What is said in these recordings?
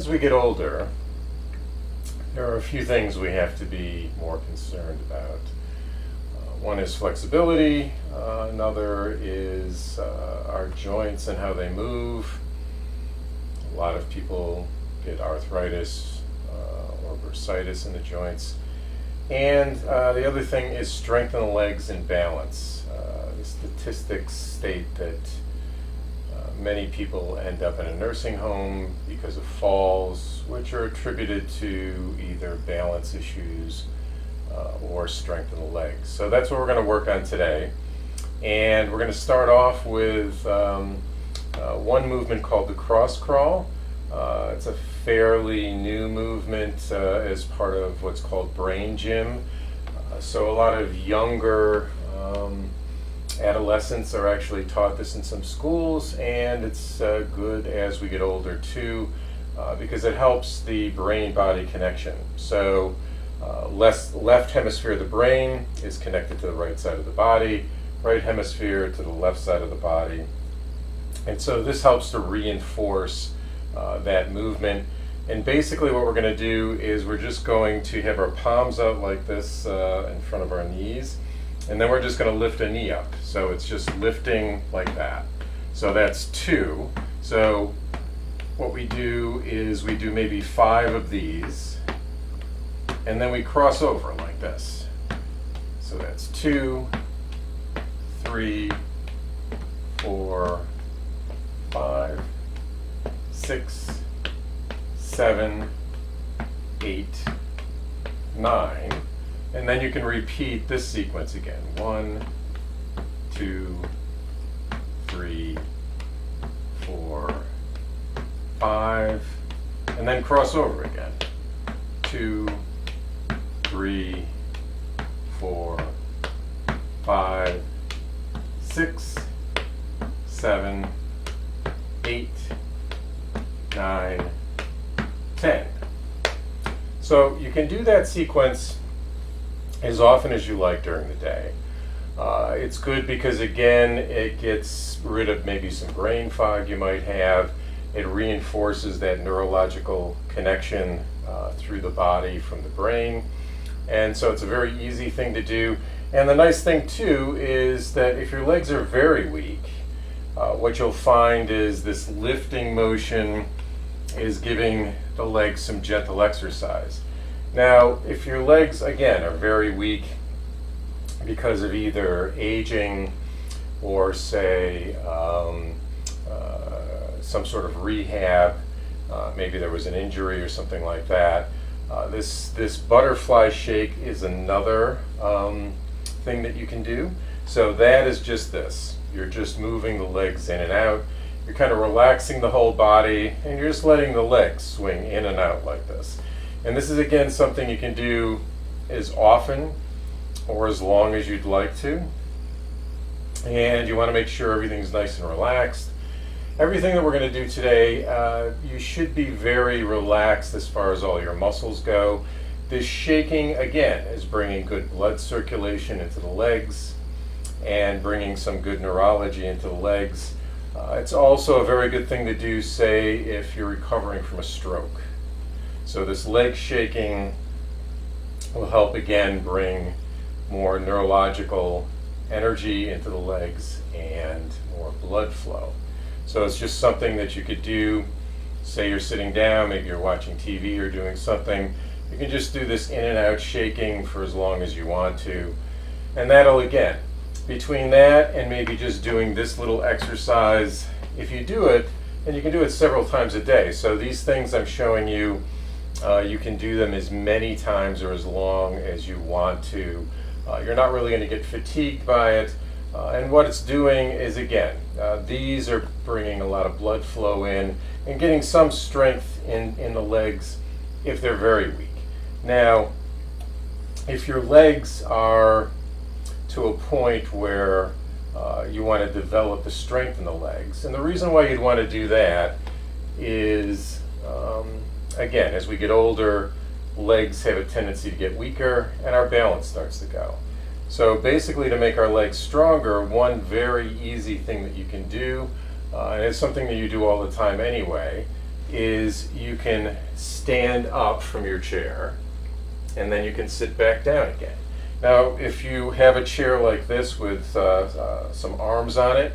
As we get older, there are a few things we have to be more concerned about. One is flexibility, another is our joints and how they move. A lot of people get arthritis or bursitis in the joints. And the other thing is strength in the legs and balance. The statistics state that many people end up in a nursing home because of falls, which are attributed to either balance issues or strength in the legs. So that's what we're going to work on today. And we're going to start off with one movement called the cross crawl. It's a fairly new movement as part of what's called brain gym. So a lot of younger adolescents are actually taught this in some schools, and it's good as we get older too, because it helps the brain-body connection. So left hemisphere of the brain is connected to the right side of the body, right hemisphere to the left side of the body. And so this helps to reinforce that movement. And basically what we're going to do is we're just going to have our palms out like this in front of our knees, and then we're just going to lift a knee up. So it's just lifting like that. So that's 2. So what we do is we do maybe 5 of these, and then we cross over like this. So that's 2, 3, 4, 5, 6, 7, 8, 9, and then you can repeat this sequence again. 1, 2, 3, 4, 5, and then cross over again. 2, 3, 4, 5, 6, 7, 8, 9, 10. So you can do that sequence as often as you like during the day. It's good because, again, it gets rid of maybe some brain fog you might have. It reinforces that neurological connection through the body from the brain. And so it's a very easy thing to do. And the nice thing too is that if your legs are very weak, what you'll find is this lifting motion is giving the legs some gentle exercise. Now, if your legs, again, are very weak because of either aging or, say, some sort of rehab, maybe there was an injury or something like that, this butterfly shake is another thing that you can do. So that is just this. You're just moving the legs in and out. You're kind of relaxing the whole body, and you're just letting the legs swing in and out like this. And this is, again, something you can do as often or as long as you'd like to. And you want to make sure everything's nice and relaxed. Everything that we're going to do today, you should be very relaxed as far as all your muscles go. This shaking, again, is bringing good blood circulation into the legs and bringing some good neurology into the legs. It's also a very good thing to do, say, if you're recovering from a stroke. So this leg shaking will help, again, bring more neurological energy into the legs and more blood flow. So it's just something that you could do. Say you're sitting down, maybe you're watching TV or doing something. You can just do this in and out shaking for as long as you want to. And that'll, again, between that and maybe just doing this little exercise, if you do it, and you can do it several times a day. So these things I'm showing you, you can do them as many times or as long as you want to. You're not really going to get fatigued by it. And what it's doing is, again, these are bringing a lot of blood flow in and getting some strength in the legs if they're very weak. Now, if your legs are to a point where you want to develop the strength in the legs, and the reason why you'd want to do that is, again, as we get older, legs have a tendency to get weaker and our balance starts to go. So basically, to make our legs stronger, one very easy thing that you can do, and it's something that you do all the time anyway, is you can stand up from your chair and then you can sit back down again. Now, if you have a chair like this with some arms on it,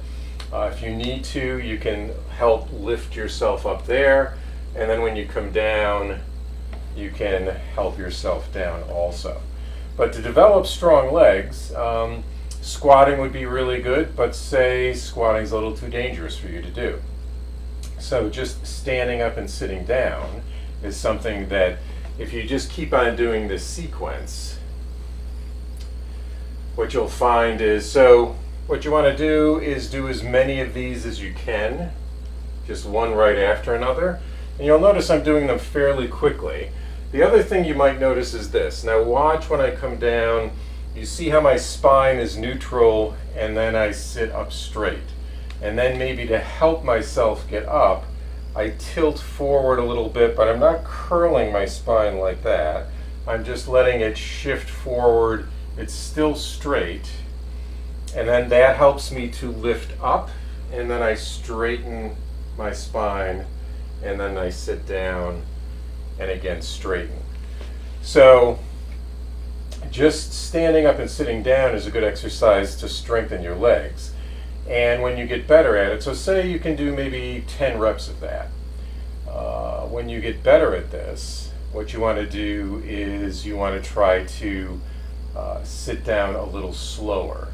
if you need to, you can help lift yourself up there, and then when you come down, you can help yourself down also. But to develop strong legs, squatting would be really good, but say squatting is a little too dangerous for you to do. So just standing up and sitting down is something that if you just keep on doing this sequence, what you'll find is, so what you want to do is do as many of these as you can, just one right after another. And you'll notice I'm doing them fairly quickly. The other thing you might notice is this. Now watch when I come down, you see how my spine is neutral and then I sit up straight. And then maybe to help myself get up, I tilt forward a little bit, but I'm not curling my spine like that. I'm just letting it shift forward. It's still straight. And then that helps me to lift up, and then I straighten my spine, and then I sit down, and again straighten. So just standing up and sitting down is a good exercise to strengthen your legs. And when you get better at it, so say you can do maybe 10 reps of that. When you get better at this, what you want to do is you want to try to sit down a little slower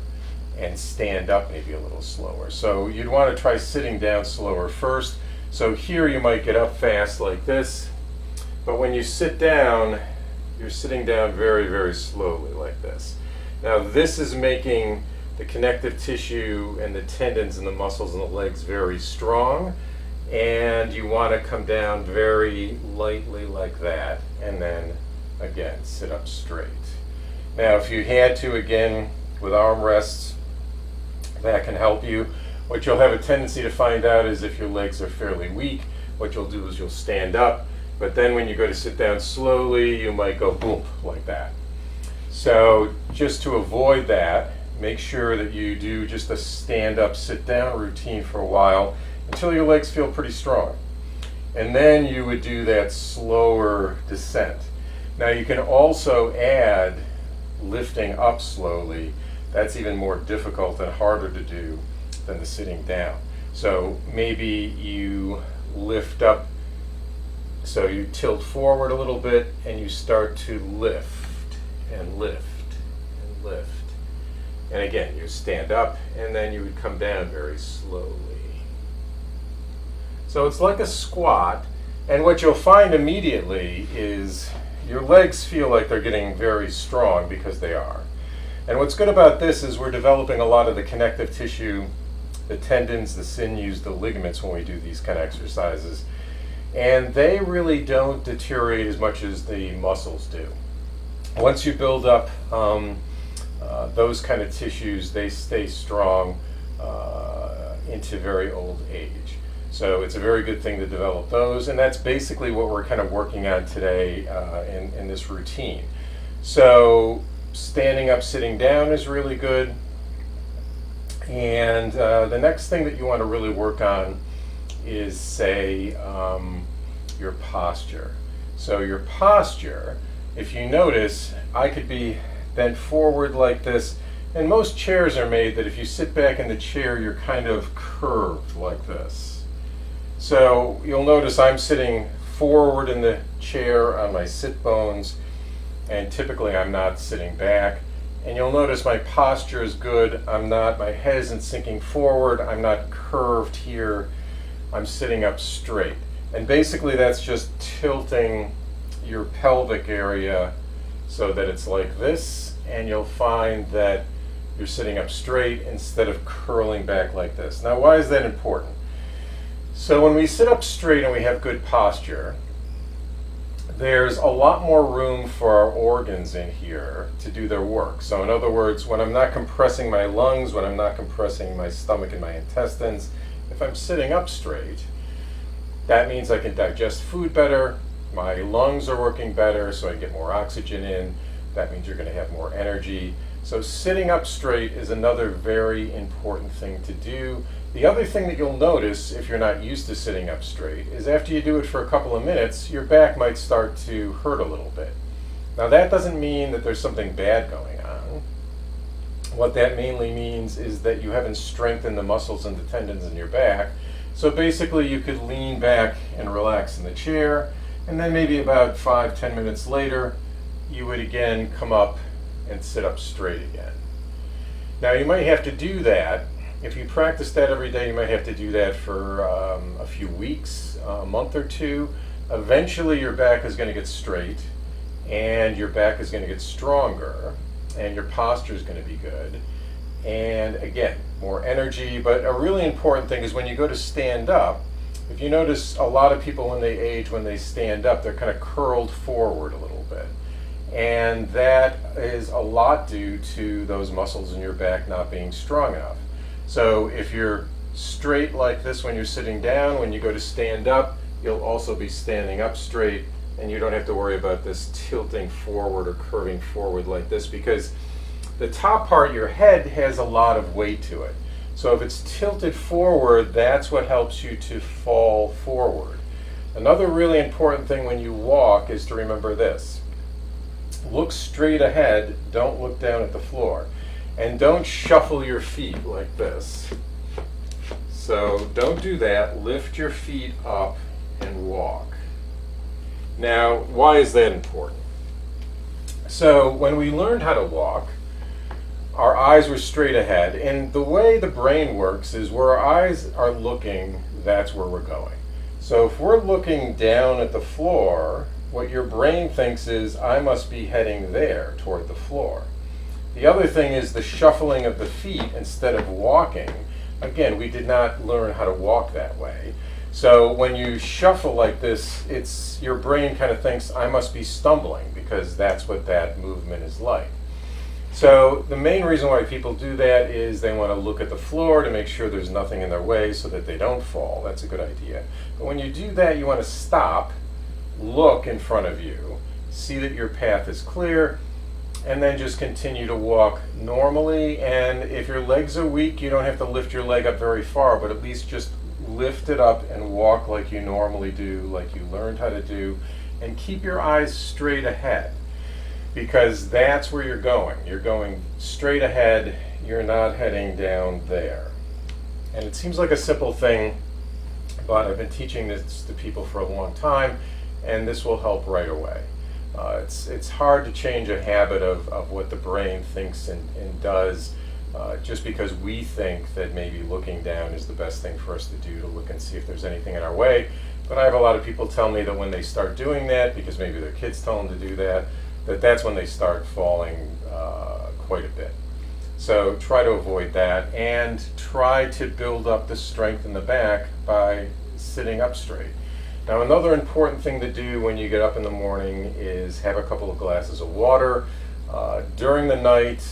and stand up maybe a little slower. So you'd want to try sitting down slower first. So here you might get up fast like this, but when you sit down, you're sitting down very, very slowly like this. Now this is making the connective tissue and the tendons and the muscles in the legs very strong, and you want to come down very lightly like that, and then again sit up straight. Now if you had to, again with arm rests, that can help you. What you'll have a tendency to find out is if your legs are fairly weak, what you'll do is you'll stand up, but then when you go to sit down slowly, you might go boom like that. So just to avoid that, make sure that you do just a stand up, sit down routine for a while until your legs feel pretty strong. And then you would do that slower descent. Now you can also add lifting up slowly. That's even more difficult and harder to do than the sitting down. So maybe you lift up, so you tilt forward a little bit and you start to lift and lift and lift. And again, you stand up and then you would come down very slowly. So it's like a squat, and what you'll find immediately is your legs feel like they're getting very strong because they are. And what's good about this is we're developing a lot of the connective tissue, the tendons, the sinews, the ligaments when we do these kind of exercises. And they really don't deteriorate as much as the muscles do. Once you build up those kind of tissues, they stay strong into very old age. So it's a very good thing to develop those, and that's basically what we're kind of working on today in this routine. So standing up, sitting down is really good. And the next thing that you want to really work on is, say, your posture. So your posture, if you notice, I could be bent forward like this, and most chairs are made that if you sit back in the chair, you're kind of curved like this. So you'll notice I'm sitting forward in the chair on my sit bones, and typically I'm not sitting back. And you'll notice my posture is good. My head isn't sinking forward. I'm not curved here. I'm sitting up straight. And basically that's just tilting your pelvic area so that it's like this, and you'll find that you're sitting up straight instead of curling back like this. Now, why is that important? So when we sit up straight and we have good posture, there's a lot more room for our organs in here to do their work. So in other words, when I'm not compressing my lungs, when I'm not compressing my stomach and my intestines, if I'm sitting up straight, that means I can digest food better, my lungs are working better so I get more oxygen in, that means you're going to have more energy. So sitting up straight is another very important thing to do. The other thing that you'll notice if you're not used to sitting up straight is after you do it for a couple of minutes, your back might start to hurt a little bit. Now that doesn't mean that there's something bad going on. What that mainly means is that you haven't strengthened the muscles and the tendons in your back. So basically you could lean back and relax in the chair, and then maybe about 5-10 minutes later, you would again come up and sit up straight again. Now you might have to do that. If you practice that every day, you might have to do that for a few weeks, a month or two. Eventually your back is going to get straight, and your back is going to get stronger, and your posture is going to be good. And again, more energy. But a really important thing is when you go to stand up, if you notice a lot of people when they age, when they stand up, they're kind of curled forward a little bit. And that is a lot due to those muscles in your back not being strong enough. So if you're straight like this when you're sitting down, when you go to stand up, you'll also be standing up straight, and you don't have to worry about this tilting forward or curving forward like this, because the top part of your head has a lot of weight to it. So if it's tilted forward, that's what helps you to fall forward. Another really important thing when you walk is to remember this. Look straight ahead, don't look down at the floor. And don't shuffle your feet like this. So don't do that. Lift your feet up and walk. Now, why is that important? So when we learned how to walk, our eyes were straight ahead, and the way the brain works is where our eyes are looking, that's where we're going. So if we're looking down at the floor, what your brain thinks is, I must be heading there toward the floor. The other thing is the shuffling of the feet instead of walking. Again, we did not learn how to walk that way. So when you shuffle like this, it's your brain kind of thinks, I must be stumbling, because that's what that movement is like. So the main reason why people do that is they want to look at the floor to make sure there's nothing in their way so that they don't fall. That's a good idea. But when you do that, you want to stop, look in front of you, see that your path is clear, and then just continue to walk normally. And if your legs are weak, you don't have to lift your leg up very far, but at least just lift it up and walk like you normally do, like you learned how to do, and keep your eyes straight ahead, because that's where you're going. You're going straight ahead, you're not heading down there. And it seems like a simple thing, but I've been teaching this to people for a long time, and this will help right away. It's hard to change a habit of what the brain thinks and does, just because we think that maybe looking down is the best thing for us to do, to look and see if there's anything in our way. But I have a lot of people tell me that when they start doing that, because maybe their kids tell them to do that, that's when they start falling quite a bit. So try to avoid that, and try to build up the strength in the back by sitting up straight. Now, another important thing to do when you get up in the morning is have a couple of glasses of water. During the night,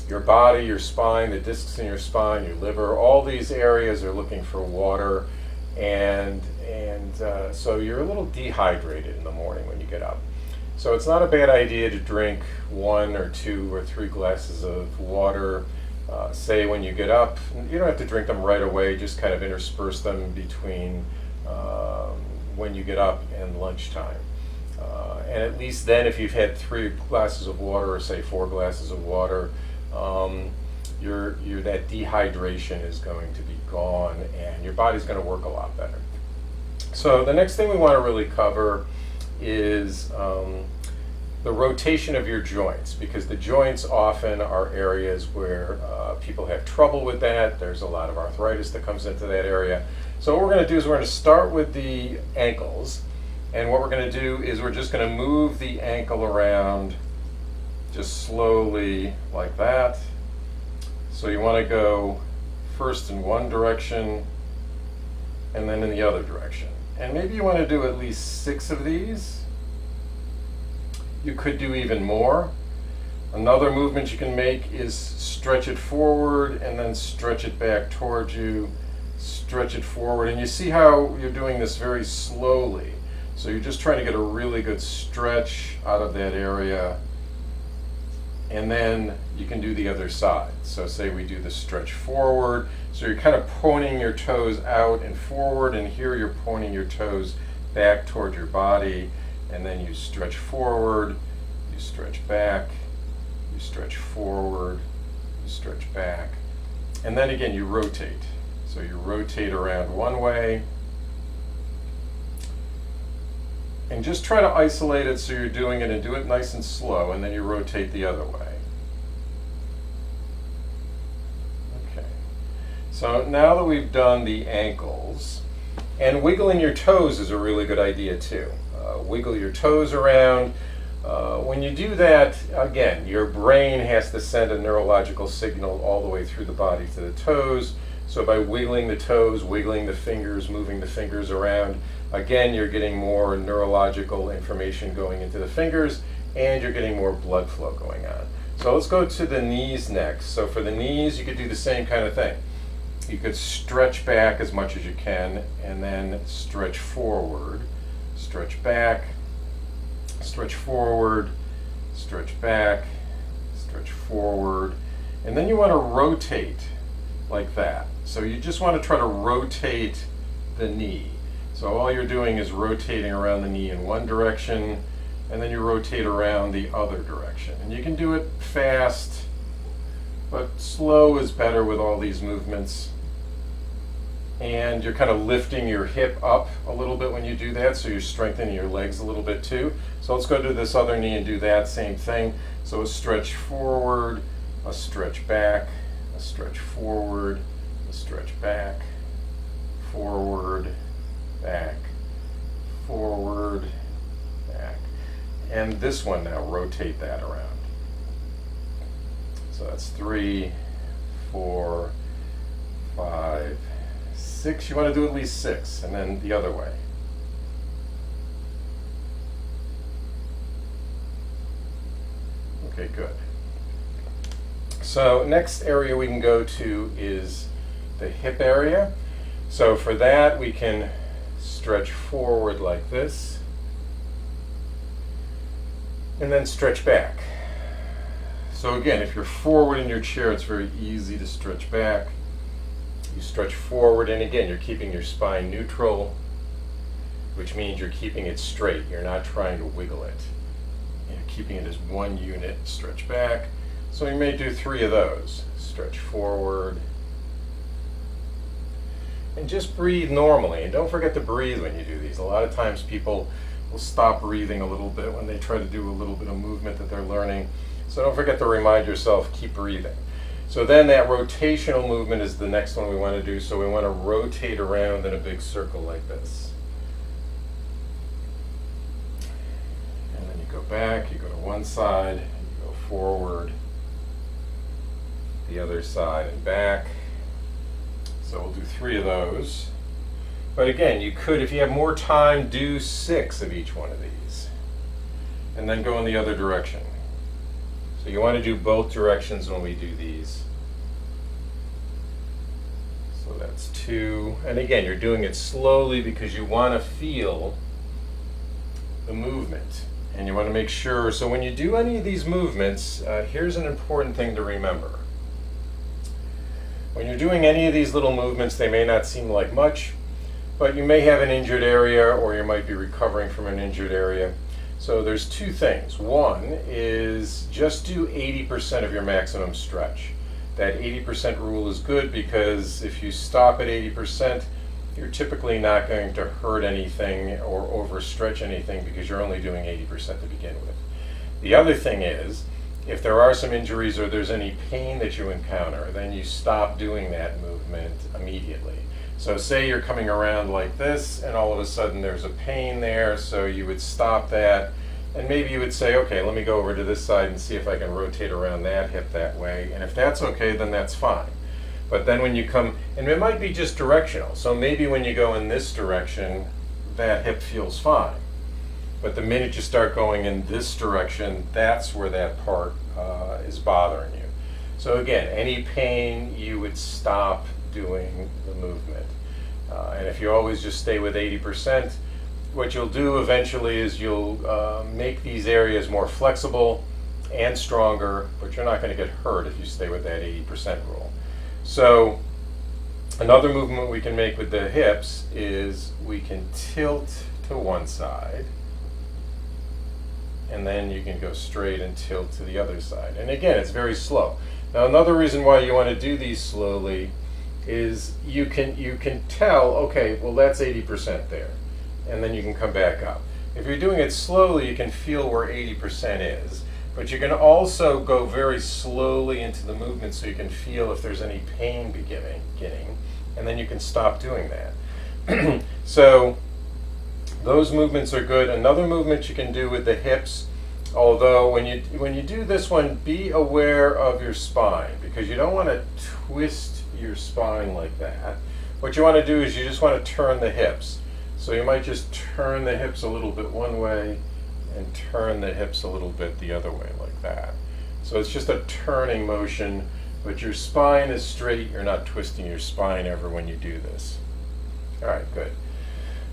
your body, your spine, the discs in your spine, your liver, all these areas are looking for water, and so you're a little dehydrated in the morning when you get up. So it's not a bad idea to drink 1 or 2 or 3 glasses of water, say when you get up. You don't have to drink them right away, just kind of intersperse them between when you get up and lunchtime. And at least then, if you've had 3 glasses of water, or say 4 glasses of water, that dehydration is going to be gone, and your body's going to work a lot better. So the next thing we want to really cover is the rotation of your joints, because the joints often are areas where people have trouble with that. There's a lot of arthritis that comes into that area. So what we're going to do is we're going to start with the ankles, and what we're going to do is we're just going to move the ankle around just slowly like that. So you want to go first in one direction and then in the other direction. And maybe you want to do at least 6 of these. You could do even more. Another movement you can make is stretch it forward and then stretch it back towards you, stretch it forward. And you see how you're doing this very slowly. So you're just trying to get a really good stretch out of that area. And then you can do the other side. So say we do the stretch forward. So you're kind of pointing your toes out and forward, and here you're pointing your toes back toward your body, and then you stretch forward, you stretch back, you stretch forward, you stretch back, and then again you rotate. So you rotate around one way, and just try to isolate it so you're doing it, and do it nice and slow, and then you rotate the other way. Okay. So now that we've done the ankles, and wiggling your toes is a really good idea too. Wiggle your toes around. When you do that, again, your brain has to send a neurological signal all the way through the body to the toes. So by wiggling the toes, wiggling the fingers, moving the fingers around, again, you're getting more neurological information going into the fingers, and you're getting more blood flow going on. So let's go to the knees next. So for the knees, you could do the same kind of thing. You could stretch back as much as you can, and then stretch forward, stretch back, stretch forward, stretch back, stretch forward, and then you want to rotate like that. So you just want to try to rotate the knee. So all you're doing is rotating around the knee in one direction, and then you rotate around the other direction. And you can do it fast, but slow is better with all these movements. And you're kind of lifting your hip up a little bit when you do that, so you're strengthening your legs a little bit too. So let's go to this other knee and do that same thing. So a stretch forward, a stretch back, a stretch forward, a stretch back, forward, back, forward, back. And this one now, rotate that around. So that's 3, 4, 5, 6. You want to do at least 6, and then the other way. Okay, good. So next area we can go to is the hip area. So for that we can stretch forward like this, and then stretch back. So again, if you're forward in your chair, it's very easy to stretch back. You stretch forward, and again, you're keeping your spine neutral, which means you're keeping it straight. You're not trying to wiggle it. You're keeping it as one unit. Stretch back. So you may do 3 of those. Stretch forward. And just breathe normally. And don't forget to breathe when you do these. A lot of times people will stop breathing a little bit when they try to do a little bit of movement that they're learning. So don't forget to remind yourself, keep breathing. So then that rotational movement is the next one we want to do. So we want to rotate around in a big circle like this. And then you go back, you go to one side, you go forward, the other side and back. So we'll do 3 of those. But again, you could, if you have more time, do 6 of each one of these. And then go in the other direction. So you want to do both directions when we do these. So that's 2. And again, you're doing it slowly because you want to feel the movement. And you want to make sure, so when you do any of these movements, here's an important thing to remember. When you're doing any of these little movements, they may not seem like much, but you may have an injured area, or you might be recovering from an injured area. So there's 2 things. One is just do 80% of your maximum stretch. That 80% rule is good because if you stop at 80%, you're typically not going to hurt anything or overstretch anything because you're only doing 80% to begin with. The other thing is, if there are some injuries or there's any pain that you encounter, then you stop doing that movement immediately. So say you're coming around like this and all of a sudden there's a pain there, so you would stop that and maybe you would say, okay, let me go over to this side and see if I can rotate around that hip that way. And if that's okay, then that's fine. But then when you come, and it might be just directional, so maybe when you go in this direction, that hip feels fine. But the minute you start going in this direction, that's where that part is bothering you. So again, any pain, you would stop doing the movement. And if you always just stay with 80%, what you'll do eventually is you'll make these areas more flexible, and stronger, but you're not going to get hurt if you stay with that 80% rule. So another movement we can make with the hips is we can tilt to one side, and then you can go straight and tilt to the other side. And again, it's very slow. Now another reason why you want to do these slowly is you can tell, okay, well that's 80% there, and then you can come back up. If you're doing it slowly, you can feel where 80% is, but you can also go very slowly into the movement so you can feel if there's any pain beginning, and then you can stop doing that. So those movements are good. Another movement you can do with the hips, although when you do this one, be aware of your spine, because you don't want to twist your spine like that. What you want to do is you just want to turn the hips. So you might just turn the hips a little bit one way and turn the hips a little bit the other way like that. So it's just a turning motion, but your spine is straight. You're not twisting your spine ever when you do this. All right, good.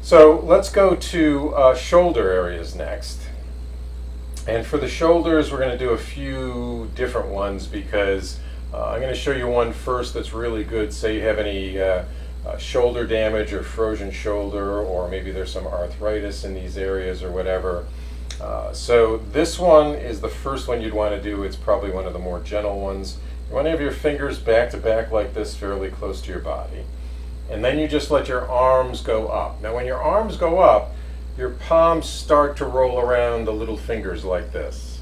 So let's go to shoulder areas next. And for the shoulders, we're going to do a few different ones, because I'm going to show you one first that's really good. Say you have any shoulder damage or frozen shoulder, or maybe there's some arthritis in these areas or whatever. So this one is the first one you'd want to do. It's probably one of the more gentle ones. You want to have your fingers back to back like this, fairly close to your body. And then you just let your arms go up. Now when your arms go up, your palms start to roll around the little fingers like this.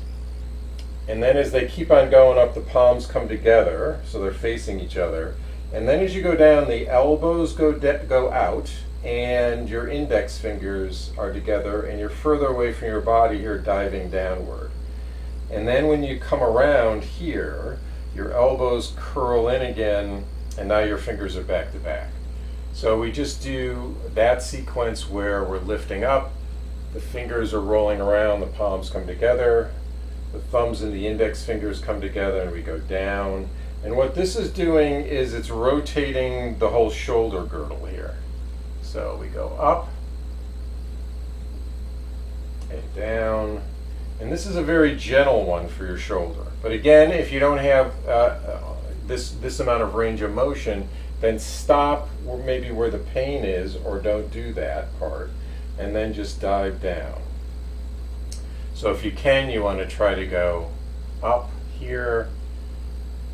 And then as they keep on going up, the palms come together, so they're facing each other. And then as you go down, the elbows go out, and your index fingers are together, and you're further away from your body here, diving downward. And then when you come around here, your elbows curl in again, and now your fingers are back to back. So we just do that sequence where we're lifting up, the fingers are rolling around, the palms come together, the thumbs and the index fingers come together, and we go down. And what this is doing is it's rotating the whole shoulder girdle here. So we go up and down. And this is a very gentle one for your shoulder. But again, if you don't have this amount of range of motion, then stop maybe where the pain is, or don't do that part, and then just dive down. So if you can, you want to try to go up here,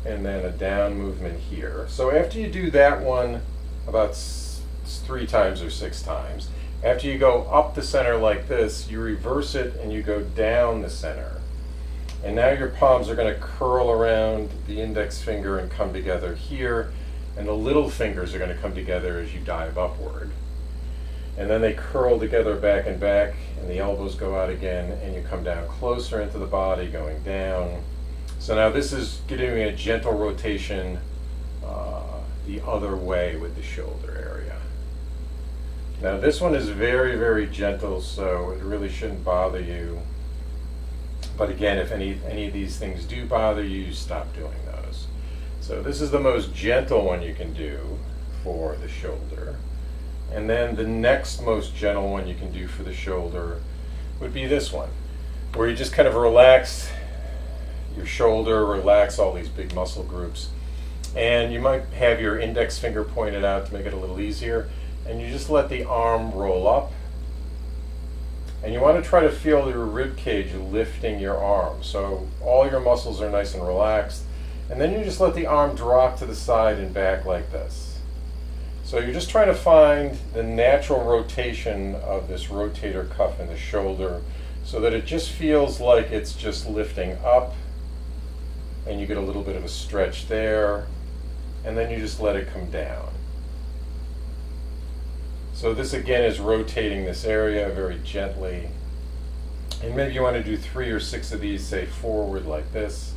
and then a down movement here. So after you do that one about 3 times or 6 times, after you go up the center like this, you reverse it and you go down the center. And now your palms are going to curl around the index finger and come together here, and the little fingers are going to come together as you dive upward. And then they curl together back and back, and the elbows go out again, and you come down closer into the body, going down. So now this is doing a gentle rotation the other way with the shoulder area. Now this one is very, very gentle, so it really shouldn't bother you. But again, if any of these things do bother you, you stop doing those. So this is the most gentle one you can do for the shoulder. And then the next most gentle one you can do for the shoulder would be this one, where you just kind of relax your shoulder, relax all these big muscle groups. And you might have your index finger pointed out to make it a little easier. And you just let the arm roll up. And you want to try to feel your rib cage lifting your arm. So all your muscles are nice and relaxed. And then you just let the arm drop to the side and back like this. So you're just trying to find the natural rotation of this rotator cuff in the shoulder, so that it just feels like it's just lifting up, and you get a little bit of a stretch there, and then you just let it come down. So this again is rotating this area very gently. And maybe you want to do 3 or 6 of these, say forward like this.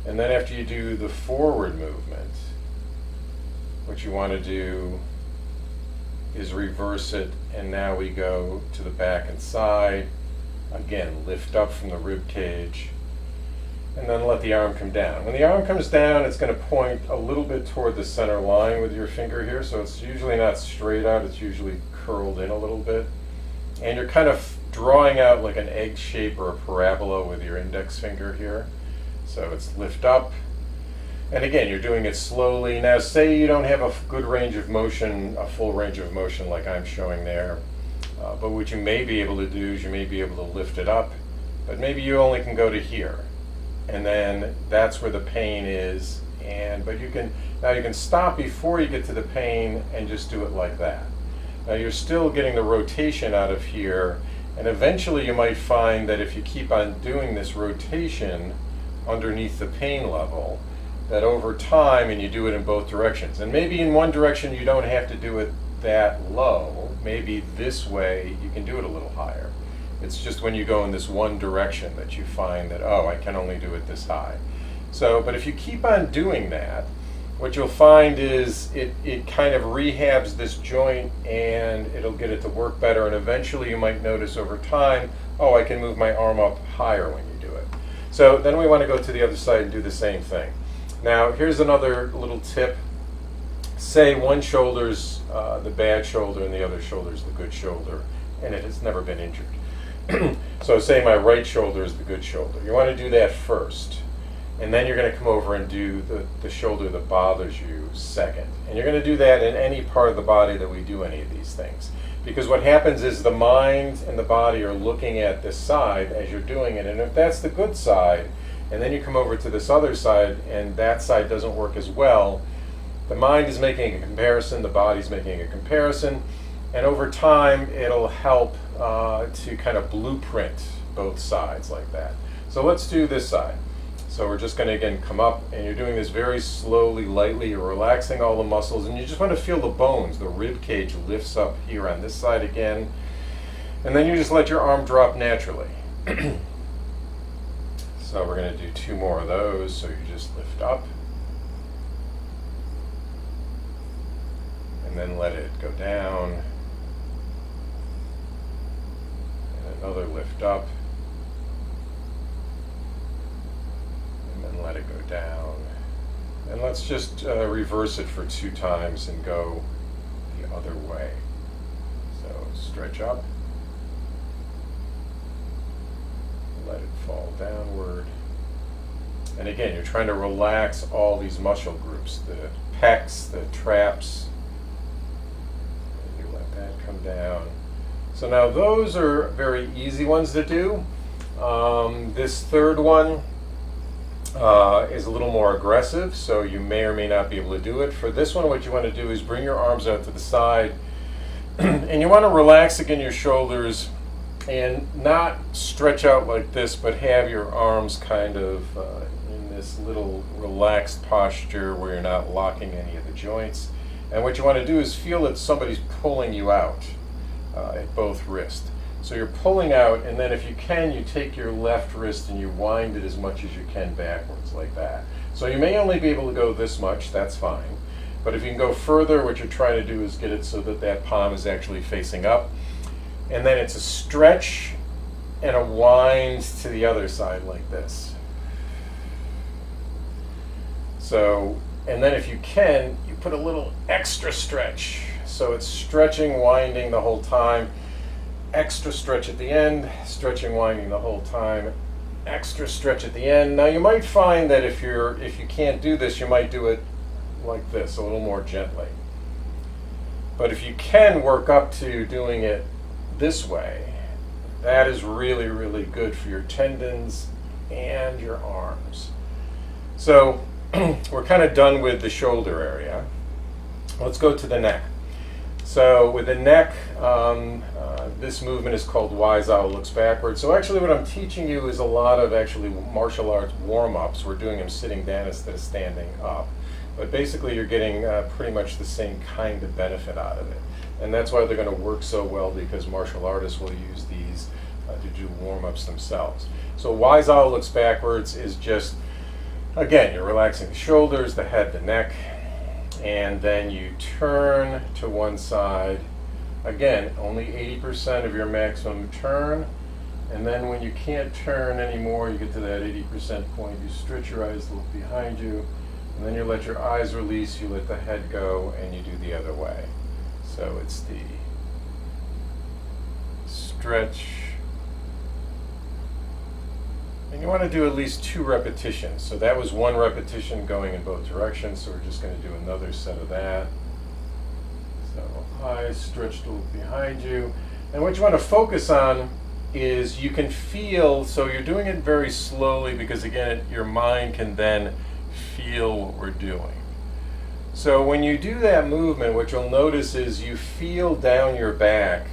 And then after you do the forward movement, what you want to do is reverse it, and now we go to the back and side. Again, lift up from the rib cage, and then let the arm come down. When the arm comes down, it's going to point a little bit toward the center line with your finger here, so it's usually not straight out, it's usually curled in a little bit. And you're kind of drawing out like an egg shape or a parabola with your index finger here. So it's lift up. And again, you're doing it slowly. Now, say you don't have a good range of motion, a full range of motion like I'm showing there. But what you may be able to do is you may be able to lift it up, but maybe you only can go to here. And then that's where the pain is. But you can stop before you get to the pain and just do it like that. Now you're still getting the rotation out of here, and eventually you might find that if you keep on doing this rotation underneath the pain level, that over time, and you do it in both directions, and maybe in one direction you don't have to do it that low, maybe this way you can do it a little higher. It's just when you go in this one direction that you find that, oh, I can only do it this high. So, but if you keep on doing that, what you'll find is it kind of rehabs this joint and it'll get it to work better, and eventually you might notice over time, oh, I can move my arm up higher when you do it. So then we want to go to the other side and do the same thing. Now, here's another little tip. Say one shoulder's the bad shoulder and the other shoulder's the good shoulder, and it has never been injured. So say my right shoulder is the good shoulder. You want to do that first, and then you're going to come over and do the shoulder that bothers you second. And you're going to do that in any part of the body that we do any of these things. Because what happens is the mind and the body are looking at this side as you're doing it, and if that's the good side, and then you come over to this other side and that side doesn't work as well, the mind is making a comparison, the body's making a comparison, and over time it'll help to kind of blueprint both sides like that. So let's do this side. So we're just going to again come up, and you're doing this very slowly, lightly. You're relaxing all the muscles, and you just want to feel the bones. The rib cage lifts up here on this side again, and then you just let your arm drop naturally. So we're going to do 2 more of those. So you just lift up, and then let it go down, and another lift up, and then let it go down. And let's just reverse it for 2 times and go the other way. So stretch up, let it fall downward. And again, you're trying to relax all these muscle groups, the pecs, the traps. And you let that come down. So now those are very easy ones to do. This third one is a little more aggressive, so you may or may not be able to do it. For this one, what you want to do is bring your arms out to the side, and you want to relax again your shoulders and not stretch out like this, but have your arms kind of in this little relaxed posture where you're not locking any of the joints. And what you want to do is feel that somebody's pulling you out at both wrists. So you're pulling out, and then if you can, you take your left wrist and you wind it as much as you can backwards like that. So you may only be able to go this much, that's fine. But if you can go further, what you're trying to do is get it so that that palm is actually facing up. And then it's a stretch and a wind to the other side like this. So, and then if you can, you put a little extra stretch. So it's stretching, winding the whole time. Extra stretch at the end, stretching, winding the whole time, extra stretch at the end. Now you might find that if you can't do this, you might do it like this, a little more gently. But if you can work up to doing it this way, that is really, really good for your tendons and your arms. So we're kind of done with the shoulder area. Let's go to the neck. So with the neck, this movement is called Wise Owl Looks Backward. So actually what I'm teaching you is a lot of actually martial arts warm-ups. We're doing them sitting down instead of standing up. But basically you're getting pretty much the same kind of benefit out of it. And that's why they're going to work so well, because martial artists will use these to do warm-ups themselves. So Wise Owl Looks Backwards is just, again, you're relaxing the shoulders, the head, the neck, and then you turn to one side. Again, only 80% of your maximum turn, and then when you can't turn anymore, you get to that 80% point, you stretch your eyes, look behind you, and then you let your eyes release, you let the head go, and you do the other way. So it's the stretch, And you want to do at least 2 repetitions. So that was 1 repetition going in both directions, so we're just going to do another set of that. So eyes stretched a little behind you. And what you want to focus on is you can feel, so you're doing it very slowly because again, your mind can then feel what we're doing. So when you do that movement, what you'll notice is you feel down your back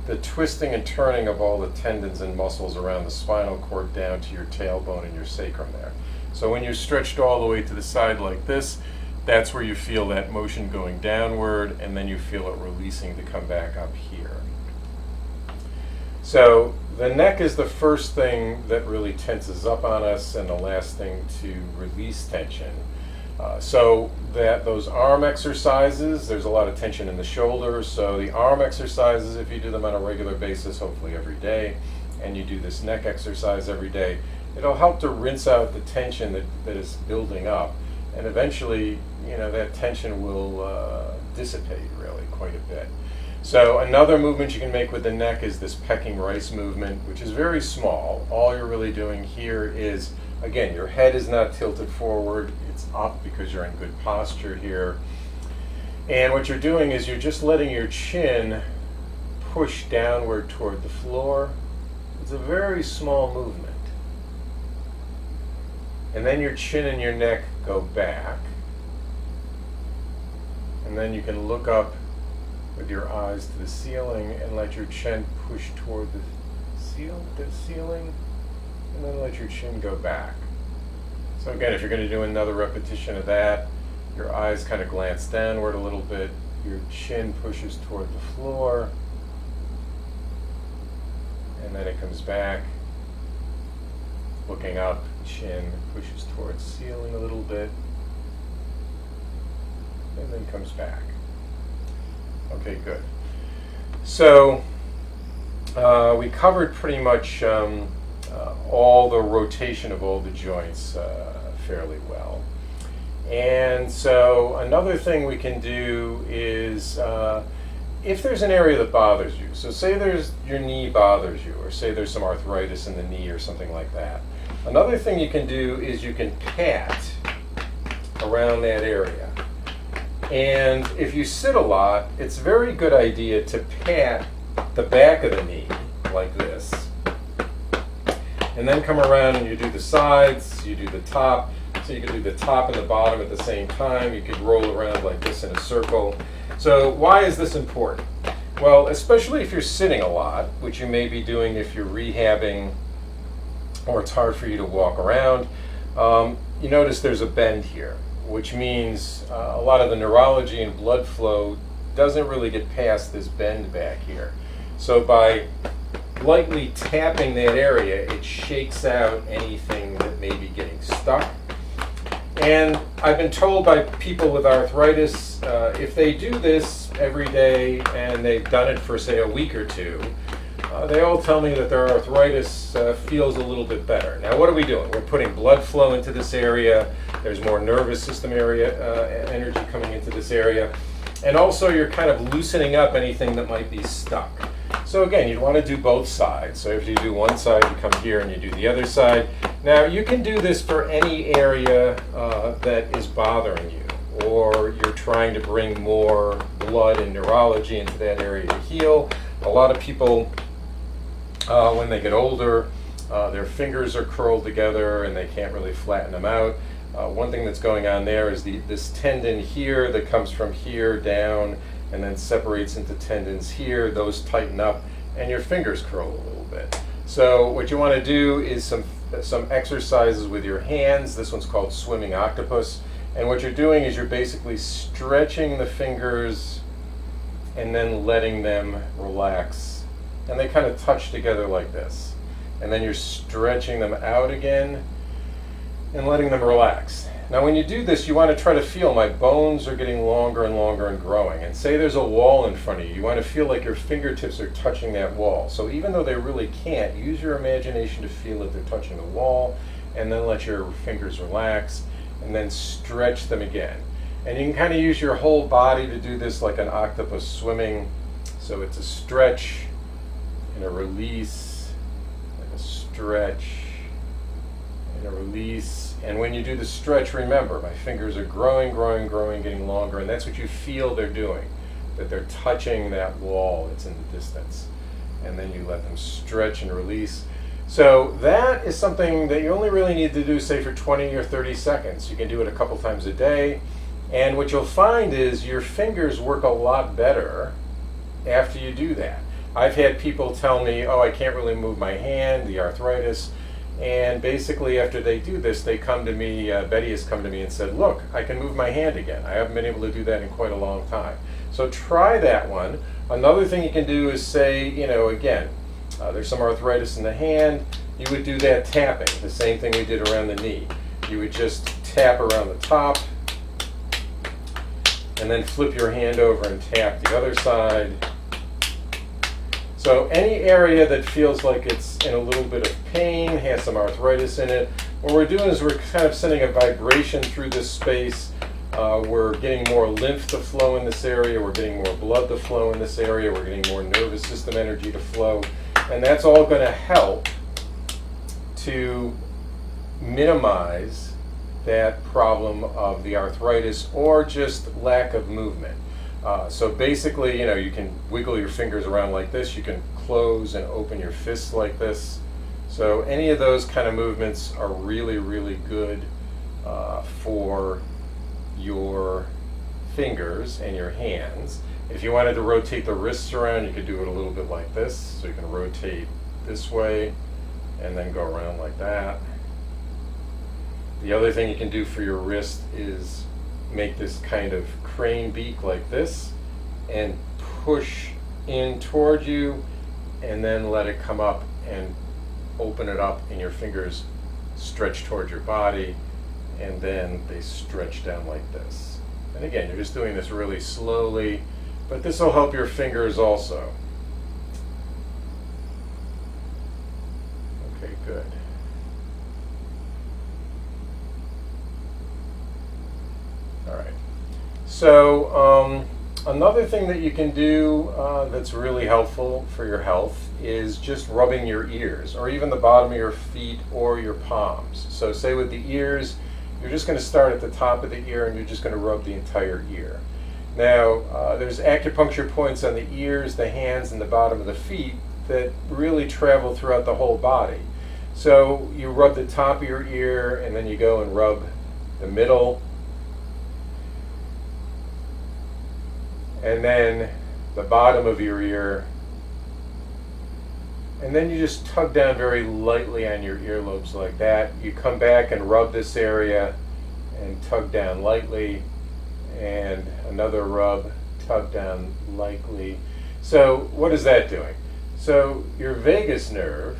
the twisting and turning of all the tendons and muscles around the spinal cord down to your tailbone and your sacrum there. So when you're stretched all the way to the side like this, that's where you feel that motion going downward, and then you feel it releasing to come back up here. So the neck is the first thing that really tenses up on us, and the last thing to release tension. So that those arm exercises, there's a lot of tension in the shoulders. So the arm exercises, if you do them on a regular basis, hopefully every day, and you do this neck exercise every day, it'll help to rinse out the tension that is building up. And eventually, that tension will dissipate really quite a bit. So another movement you can make with the neck is this pecking rice movement, which is very small. All you're really doing here is, again, your head is not tilted forward, it's up because you're in good posture here. And what you're doing is you're just letting your chin push downward toward the floor. It's a very small movement. And then your chin and your neck go back. And then you can look up with your eyes to the ceiling and let your chin push toward the ceiling, and then let your chin go back. So again, if you're going to do another repetition of that, your eyes kind of glance downward a little bit, your chin pushes toward the floor, and then it comes back, looking up, chin pushes towards the ceiling a little bit, and then comes back. Okay, good. So we covered pretty much all the rotation of all the joints fairly well. And so another thing we can do is if there's an area that bothers you, so say your knee bothers you, or say there's some arthritis in the knee or something like that. Another thing you can do is you can pat around that area. And if you sit a lot, it's a very good idea to pat the back of the knee like this. And then come around and you do the sides, you do the top. So you can do the top and the bottom at the same time. You could roll around like this in a circle. So why is this important? Well, especially if you're sitting a lot, which you may be doing if you're rehabbing or it's hard for you to walk around, you notice there's a bend here, which means a lot of the neurology and blood flow doesn't really get past this bend back here. So by lightly tapping that area, it shakes out anything that may be getting stuck. And I've been told by people with arthritis, if they do this every day and they've done it for, say, a week or two, they all tell me that their arthritis feels a little bit better. Now, what are we doing? We're putting blood flow into this area. There's more nervous system area energy coming into this area. And also, you're kind of loosening up anything that might be stuck. So again, you'd want to do both sides. So if you do one side, you come here and you do the other side. Now, you can do this for any area that is bothering you, or you're trying to bring more blood and neurology into that area to heal. A lot of people, when they get older, their fingers are curled together and they can't really flatten them out. One thing that's going on there is this tendon here that comes from here down and then separates into tendons here. Those tighten up and your fingers curl a little bit. So what you want to do is some exercises with your hands. This one's called swimming octopus. And what you're doing is you're basically stretching the fingers and then letting them relax. And they kind of touch together like this. And then you're stretching them out again and letting them relax. Now when you do this, you want to try to feel my bones are getting longer and longer and growing. And say there's a wall in front of you, you want to feel like your fingertips are touching that wall. So even though they really can't, use your imagination to feel that they're touching the wall, and then let your fingers relax, and then stretch them again. And you can kind of use your whole body to do this like an octopus swimming. So it's a stretch and a release, and a stretch release. And when you do the stretch, remember, my fingers are growing, growing, growing, getting longer, and that's what you feel they're doing, that they're touching that wall that's in the distance. And then you let them stretch and release. So that is something that you only really need to do, say, for 20 or 30 seconds. You can do it a couple times a day. And what you'll find is your fingers work a lot better after you do that. I've had people tell me, oh, I can't really move my hand, the arthritis. And basically after they do this, they come to me, Betty has come to me and said, look, I can move my hand again. I haven't been able to do that in quite a long time. So try that one. Another thing you can do is say, again, there's some arthritis in the hand. You would do that tapping, the same thing we did around the knee. You would just tap around the top and then flip your hand over and tap the other side. So any area that feels like it's in a little bit of pain, has some arthritis in it, what we're doing is we're kind of sending a vibration through this space. We're getting more lymph to flow in this area, we're getting more blood to flow in this area, we're getting more nervous system energy to flow, and that's all going to help to minimize that problem of the arthritis or just lack of movement. So basically, you can wiggle your fingers around like this, you can close and open your fists like this. So any of those kind of movements are really, really good for your fingers and your hands. If you wanted to rotate the wrists around, you could do it a little bit like this. So you can rotate this way and then go around like that. The other thing you can do for your wrist is make this kind of crane beak like this and push in toward you and then let it come up and open it up, and your fingers stretch towards your body and then they stretch down like this. And again, you're just doing this really slowly, but this will help your fingers also. Okay, good. All right. So another thing that you can do that's really helpful for your health is just rubbing your ears, or even the bottom of your feet or your palms. So say with the ears, you're just going to start at the top of the ear and you're just going to rub the entire ear. Now, there's acupuncture points on the ears, the hands, and the bottom of the feet that really travel throughout the whole body. So you rub the top of your ear and then you go and rub the middle, and then the bottom of your ear, and then you just tug down very lightly on your earlobes like that. You come back and rub this area and tug down lightly, and another rub, tug down lightly. So what is that doing? So your vagus nerve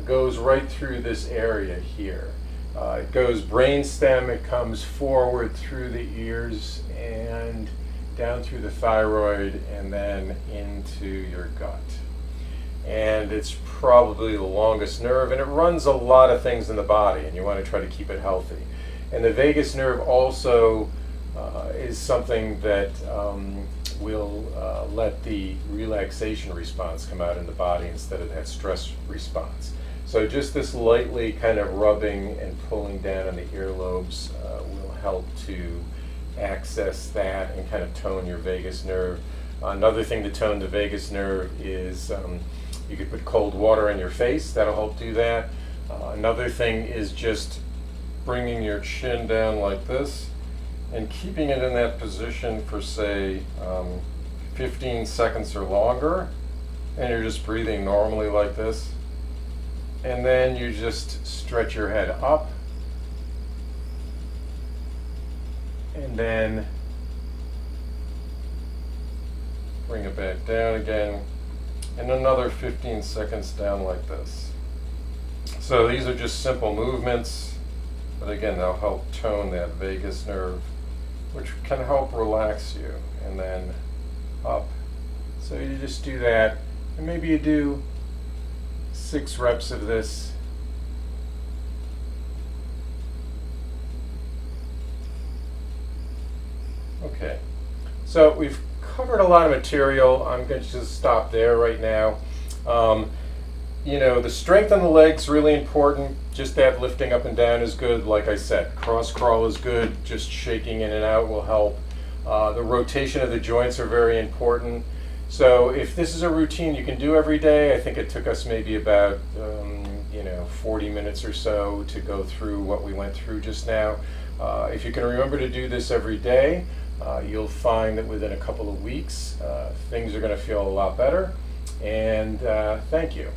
goes right through this area here. It goes brainstem, it comes forward through the ears and down through the thyroid and then into your gut. And it's probably the longest nerve, and it runs a lot of things in the body, and you want to try to keep it healthy. And the vagus nerve also is something that will let the relaxation response come out in the body instead of that stress response. So just this lightly kind of rubbing and pulling down on the earlobes will help to access that and kind of tone your vagus nerve. Another thing to tone the vagus nerve is you could put cold water on your face. That'll help do that. Another thing is just bringing your chin down like this and keeping it in that position for, say, 15 seconds or longer. And you're just breathing normally like this. And then you just stretch your head up. And then bring it back down again. And another 15 seconds down like this. So these are just simple movements, but again, they'll help tone that vagus nerve, which can help relax you. And then up. So you just do that, and maybe you do 6 reps of this. Okay, so we've covered a lot of material. I'm going to just stop there right now. The strength on the legs really important. Just that lifting up and down is good. Like I said, cross crawl is good. Just shaking in and out will help. The rotation of the joints are very important. So if this is a routine you can do every day, I think it took us maybe about 40 minutes or so to go through what we went through just now. If you can remember to do this every day, you'll find that within a couple of weeks, things are going to feel a lot better. And thank you.